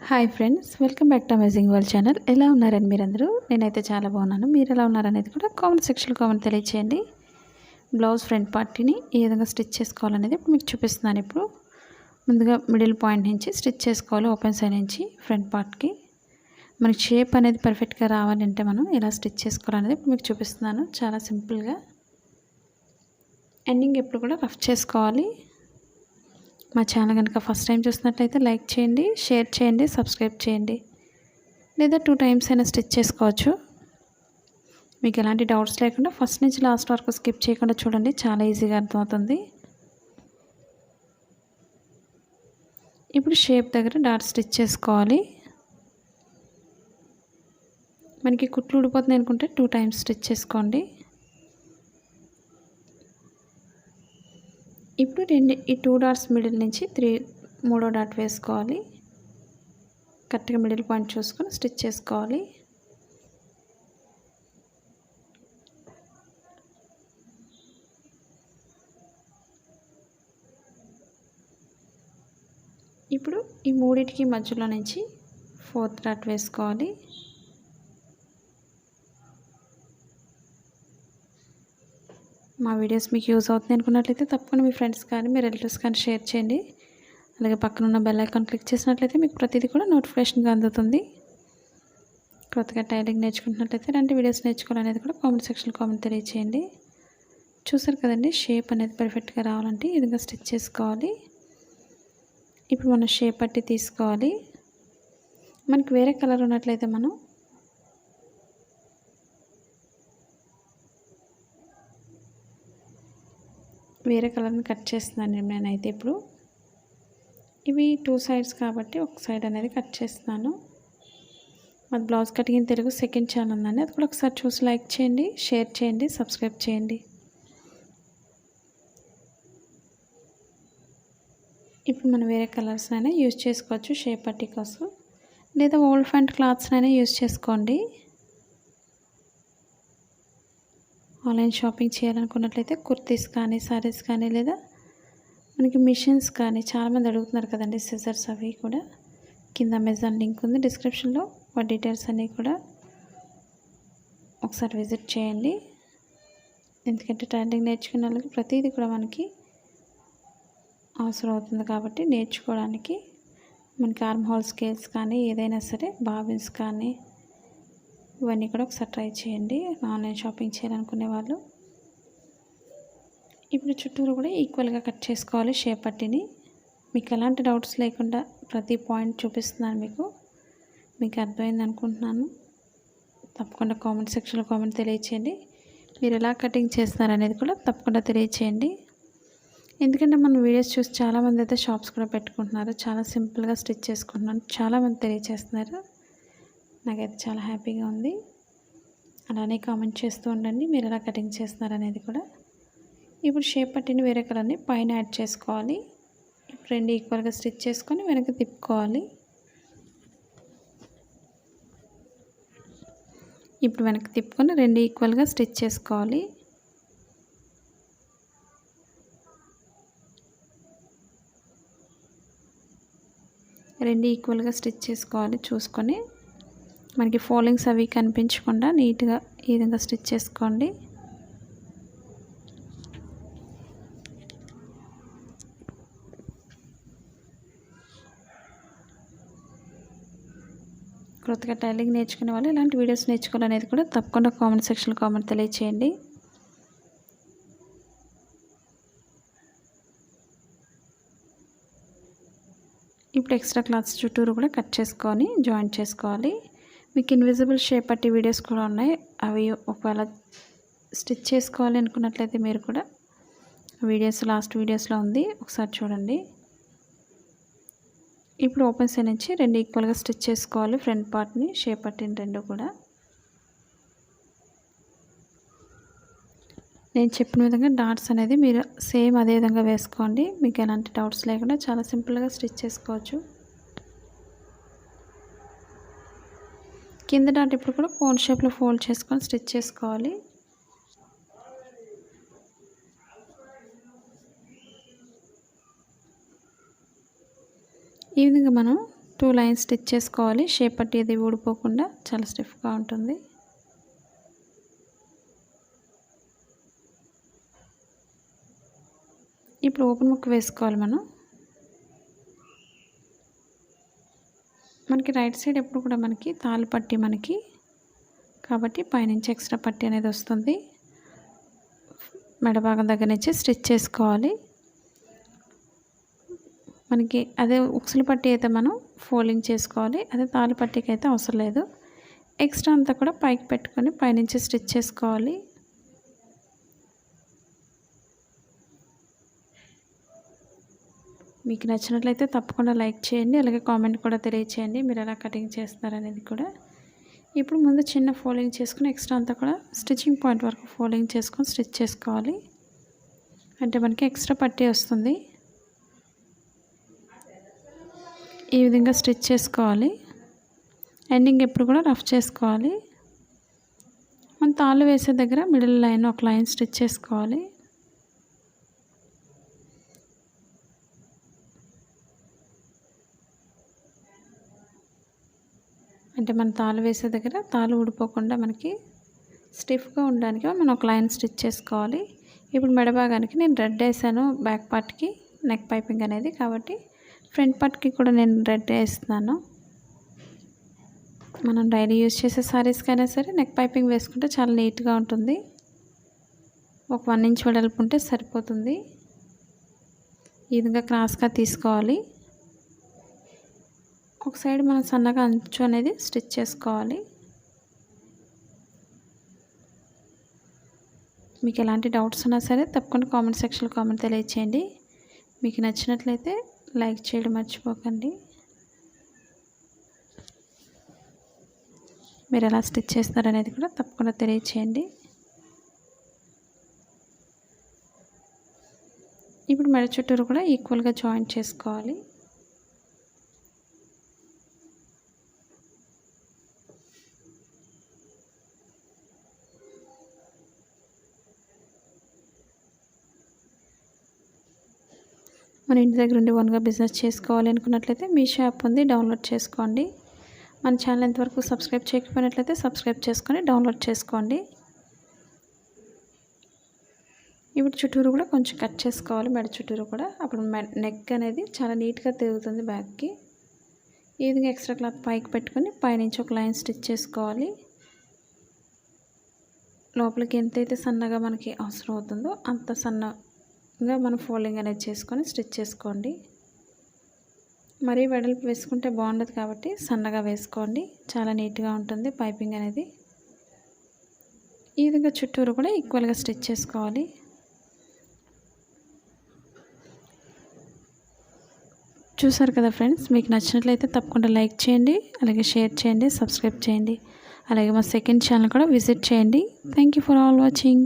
Hi friends, welcome back to amazing world channel. ఎలా ఉన్నారని మీరందరూ? నేనైతే చాలా బాగున్నాను. మీరు ఎలా ఉన్నారనేది కూడా కామెంట్ సెక్షన్లో కామెంట్ తెలియచేయండి. బ్లౌజ్ ఫ్రంట్ పార్ట్ని ఏ విధంగా స్టిచ్ చేసుకోవాలనేది ఇప్పుడు మీకు చూపిస్తున్నాను. ఇప్పుడు ముందుగా మిడిల్ పాయింట్ నుంచి స్టిచ్ చేసుకోవాలి. ఓపెన్ సైడ్ నుంచి ఫ్రంట్ పార్ట్కి మనకి షేప్ అనేది పర్ఫెక్ట్గా రావాలంటే మనం ఎలా స్టిచ్ చేసుకోవాలనేది ఇప్పుడు మీకు చూపిస్తున్నాను. చాలా సింపుల్గా. ఎండింగ్ ఎప్పుడు కూడా రఫ్ చేసుకోవాలి. మా ఛానల్ కనుక ఫస్ట్ టైం చూసినట్లయితే లైక్ చేయండి, షేర్ చేయండి, సబ్స్క్రైబ్ చేయండి. లేదా 2 టైమ్స్ అయినా స్టిచ్ చేసుకోవచ్చు. మీకు ఎలాంటి డౌట్స్ లేకుండా ఫస్ట్ నుంచి లాస్ట్ వరకు స్కిప్ చేయకుండా చూడండి. చాలా ఈజీగా అర్థమవుతుంది. ఇప్పుడు షేప్ దగ్గర డాట్ స్టిచ్ చేసుకోవాలి. మనకి కుట్లు ఊడిపోతుంది అనుకుంటే 2 టైమ్స్ స్టిచ్ చేసుకోండి. ఇప్పుడు ఈ 2 డాట్స్ మిడిల్ నుంచి మూడో డాట్ వేసుకోవాలి. కరెక్ట్గా మిడిల్ పాయింట్ చూసుకొని స్టిచ్ చేసుకోవాలి. ఇప్పుడు ఈ మూడింటికి మధ్యలో నుంచి 4th డాట్ వేసుకోవాలి. మా వీడియోస్ మీకు యూజ్ అవుతుంది అనుకున్నట్లయితే తప్పకుండా మీ ఫ్రెండ్స్ కానీ మీ రిలేటివ్స్ కానీ షేర్ చేయండి. అలాగే పక్కన ఉన్న బెల్ ఐకాన్ క్లిక్ చేసినట్లయితే మీకు ప్రతిదీ కూడా నోటిఫికేషన్గా అందుతుంది. కొత్తగా టైలింగ్ నేర్చుకుంటున్నట్లయితే ఇలాంటి వీడియోస్ నేర్చుకోవాలనేది కూడా కామెంట్ సెక్షన్లో కామెంట్ తెలియచేయండి. చూసారు కదండి, షేప్ అనేది పర్ఫెక్ట్గా రావాలంటే ఈ విధంగా స్టిచ్ చేసుకోవాలి. ఇప్పుడు మనం షేప్ పట్టి తీసుకోవాలి. మనకి వేరే కలర్ ఉన్నట్లయితే మనం వేరే కలర్ని కట్ చేస్తున్నాను నేనైతే. ఇప్పుడు ఇవి 2 సైడ్స్ కాబట్టి ఒక సైడ్ అనేది కట్ చేస్తున్నాను. మాది blouse cutting in Telugu second channel ఉందండి, అది కూడా ఒకసారి చూసి లైక్ చేయండి, షేర్ చేయండి, సబ్స్క్రైబ్ చేయండి. ఇప్పుడు మనం వేరే కలర్స్నైనా యూజ్ చేసుకోవచ్చు షేప్ పట్టి కోసం, లేదా ఓల్డ్ ఫ్యాంట్ క్లాత్స్నైనా యూజ్ చేసుకోండి. ఆన్లైన్ షాపింగ్ చేయాలనుకున్నట్లయితే కుర్తీస్ కానీ, సారీస్ కానీ, లేదా మనకి మిషన్స్ కానీ చాలామంది అడుగుతున్నారు కదండి, సిజర్స్ అవి కూడా. కింద అమెజాన్ లింక్ ఉంది డిస్క్రిప్షన్లో. వాటి డీటెయిల్స్ అన్నీ కూడా ఒకసారి విజిట్ చేయండి. ఎందుకంటే టైలింగ్ నేర్చుకునే వాళ్ళకి ప్రతిదీ కూడా మనకి అవసరం అవుతుంది కాబట్టి నేర్చుకోవడానికి మనకి ఆర్మ్ హోల్ స్కేల్స్ కానీ, ఏదైనా సరే బాబిన్స్ కానీ, ఇవన్నీ కూడా ఒకసారి ట్రై చేయండి ఆన్లైన్ షాపింగ్ చేయాలనుకునే వాళ్ళు. ఇప్పుడు చుట్టూరు కూడా ఈక్వల్గా కట్ చేసుకోవాలి షేప్ పట్టిని. మీకు ఎలాంటి డౌట్స్ లేకుండా ప్రతి పాయింట్ చూపిస్తున్నాను మీకు అర్థమైంది అనుకుంటున్నాను. తప్పకుండా కామెంట్ సెక్షన్లో కామెంట్ తెలియచేయండి. మీరు ఎలా కటింగ్ చేస్తున్నారనేది కూడా తప్పకుండా తెలియచేయండి. ఎందుకంటే మన వీడియోస్ చూసి చాలామంది అయితే షాప్స్ కూడా పెట్టుకుంటున్నారు. చాలా సింపుల్గా స్టిచ్ చేసుకుంటున్నాను చాలామంది తెలియచేస్తున్నారు. నాకైతే చాలా హ్యాపీగా ఉంది. అలానే కామెంట్ చేస్తూ ఉండండి మీరు ఎలా కటింగ్ చేస్తున్నారనేది కూడా. ఇప్పుడు షేప్ పట్టిని వేరే కలర్ని పైన యాడ్ చేసుకోవాలి. ఇప్పుడు 2 ఈక్వల్గా స్టిచ్ చేసుకొని వెనక్కి తిప్పుకోవాలి. ఇప్పుడు వెనక్కి తిప్పుకొని 2 ఈక్వల్గా స్టిచ్ చేసుకోవాలి. రెండు ఈక్వల్గా స్టిచ్ చేసుకోవాలి. చూసుకొని మనకి ఫోల్డింగ్స్ అవి కనిపించకుండా నీట్గా ఈ విధంగా స్టిచ్ చేసుకోండి. కొత్తగా టైలింగ్ నేర్చుకునే వాళ్ళు ఇలాంటి వీడియోస్ నేర్చుకోవాలనేది కూడా తప్పకుండా కామెంట్ సెక్షన్లో కామెంట్ తెలియచేయండి. ఇప్పుడు ఎక్స్ట్రా క్లాత్స్ చుట్టూరు కూడా కట్ చేసుకొని జాయింట్ చేసుకోవాలి. మీకు ఇన్విజిబుల్ షేప్ పట్టి వీడియోస్ కూడా ఉన్నాయి. అవి ఒకవేళ స్టిచ్ చేసుకోవాలి అనుకున్నట్లయితే మీరు కూడా లాస్ట్ వీడియోస్లో ఉంది, ఒకసారి చూడండి. ఇప్పుడు ఓపెన్ సైడ్ నుంచి 2 ఈక్వల్గా స్టిచ్ చేసుకోవాలి. ఫ్రంట్ పార్ట్ని షేప్ పట్టిని 2 కూడా నేను చెప్పిన విధంగా డాట్స్ అనేది మీరు సేమ్ అదే విధంగా వేసుకోండి. మీకు ఎలాంటి డౌట్స్ లేకుండా చాలా సింపుల్గా స్టిచ్ చేసుకోవచ్చు. కింద డాట్ ఇప్పుడు కూడా కోన్ షేప్లో ఫోల్డ్ చేసుకొని స్టిచ్ చేసుకోవాలి. ఈ విధంగా మనం 2 లైన్స్ స్టిచ్ చేసుకోవాలి. షేప్ పట్టి అది ఊడిపోకుండా చాలా స్టిఫ్గా ఉంటుంది. ఇప్పుడు ఓపెన్ ముక్క వేసుకోవాలి మనకి రైట్ సైడ్ ఎప్పుడు కూడా మనకి తాళ్ళు పట్టి కాబట్టి పైనుంచి ఎక్స్ట్రా పట్టి అనేది వస్తుంది. మెడ భాగం దగ్గర నుంచి స్టిచ్ చేసుకోవాలి. మనకి అదే ఉక్సులు పట్టి అయితే మనం ఫోల్డింగ్ చేసుకోవాలి. అదే తాళ్ళు పట్టికి అయితే అవసరం లేదు. ఎక్స్ట్రా అంతా కూడా పైకి పెట్టుకొని పైనుంచి స్టిచ్ చేసుకోవాలి. మీకు నచ్చినట్లయితే తప్పకుండా లైక్ చేయండి. అలాగే కామెంట్ కూడా తెలియచేయండి మీరు ఎలా కటింగ్ చేస్తారనేది కూడా. ఇప్పుడు ముందు చిన్న ఫోల్డింగ్ చేసుకుని ఎక్స్ట్రా అంతా కూడా స్టిచ్చింగ్ పాయింట్ వరకు ఫోల్డింగ్ చేసుకొని స్టిచ్ చేసుకోవాలి. అంటే మనకి ఎక్స్ట్రా పట్టి వస్తుంది. ఈ విధంగా స్టిచ్ చేసుకోవాలి. ఎండింగ్ ఎప్పుడు కూడా రఫ్ చేసుకోవాలి. మనం తాళ్ళు వేసే దగ్గర మిడిల్ లైన్ ఒక లైన్ స్టిచ్ చేసుకోవాలి. అంటే మన తాళ్ళు వేసే దగ్గర తాళ్ళు ఊడిపోకుండా మనకి స్టిఫ్గా ఉండడానికి మనం ఒక లైన్ స్టిచ్ చేసుకోవాలి. ఇప్పుడు మెడ భాగానికి నేను రెడ్ వేసాను బ్యాక్ పార్ట్కి నెక్ పైపింగ్ అనేది, కాబట్టి ఫ్రంట్ పార్ట్కి కూడా నేను రెడ్ వేస్తున్నాను. మనం డైలీ యూజ్ చేసే సారీస్కైనా సరే నెక్ పైపింగ్ వేసుకుంటే చాలా నీట్గా ఉంటుంది. ఒక 1 ఇంచ్ వెడల్పు ఉంటే సరిపోతుంది. ఈ విధంగా క్రాస్గా తీసుకోవాలి. ఒక సైడ్ మనం సన్నగా అంచు అనేది స్టిచ్ చేసుకోవాలి. మీకు ఎలాంటి డౌట్స్ ఉన్నా సరే తప్పకుండా కామెంట్ సెక్షన్లో కామెంట్ తెలియచేయండి. మీకు నచ్చినట్లయితే లైక్ చేయడం మర్చిపోకండి. మీరు ఎలా స్టిచ్ చేస్తారనేది కూడా తప్పకుండా తెలియచేయండి. ఇప్పుడు మెడ చుట్టూరు కూడా ఈక్వల్గా జాయింట్ చేసుకోవాలి. మన ఇంటి దగ్గర ఉండి ఓన్గా బిజినెస్ చేసుకోవాలి అనుకున్నట్లయితే మీ షాప్ ఉంది, డౌన్లోడ్ చేసుకోండి. మన ఛానల్ ఎంతవరకు సబ్స్క్రైబ్ చేయకపోయినట్లయితే సబ్స్క్రైబ్ చేసుకొని డౌన్లోడ్ చేసుకోండి. ఇప్పుడు చుట్టూరు కూడా కొంచెం కట్ చేసుకోవాలి. మెడ చుట్టూరు కూడా అప్పుడు నెక్ అనేది చాలా నీట్గా తిరుగుతుంది బ్యాక్కి. ఈ విధంగా ఎక్స్ట్రా క్లాత్ పైకి పెట్టుకొని పైనుంచి ఒక లైన్ స్టిచ్ చేసుకోవాలి. లోపలికి ఎంతైతే సన్నగా మనకి అవసరం అవుతుందో అంత సన్నగా మనం ఫోల్డింగ్ అనేది చేసుకొని స్టిచ్ చేసుకోండి. మరీ వెడల్పు వేసుకుంటే బాగుండదు కాబట్టి సన్నగా వేసుకోండి, చాలా నీట్గా ఉంటుంది పైపింగ్ అనేది. ఈ విధంగా చుట్టూరు కూడా ఈక్వల్గా స్టిచ్ చేసుకోవాలి. చూసారు కదా ఫ్రెండ్స్, మీకు నచ్చినట్లయితే తప్పకుండా లైక్ చేయండి, అలాగే షేర్ చేయండి, సబ్స్క్రైబ్ చేయండి, అలాగే మా సెకండ్ ఛానల్ కూడా విజిట్ చేయండి. Thank you for all watching.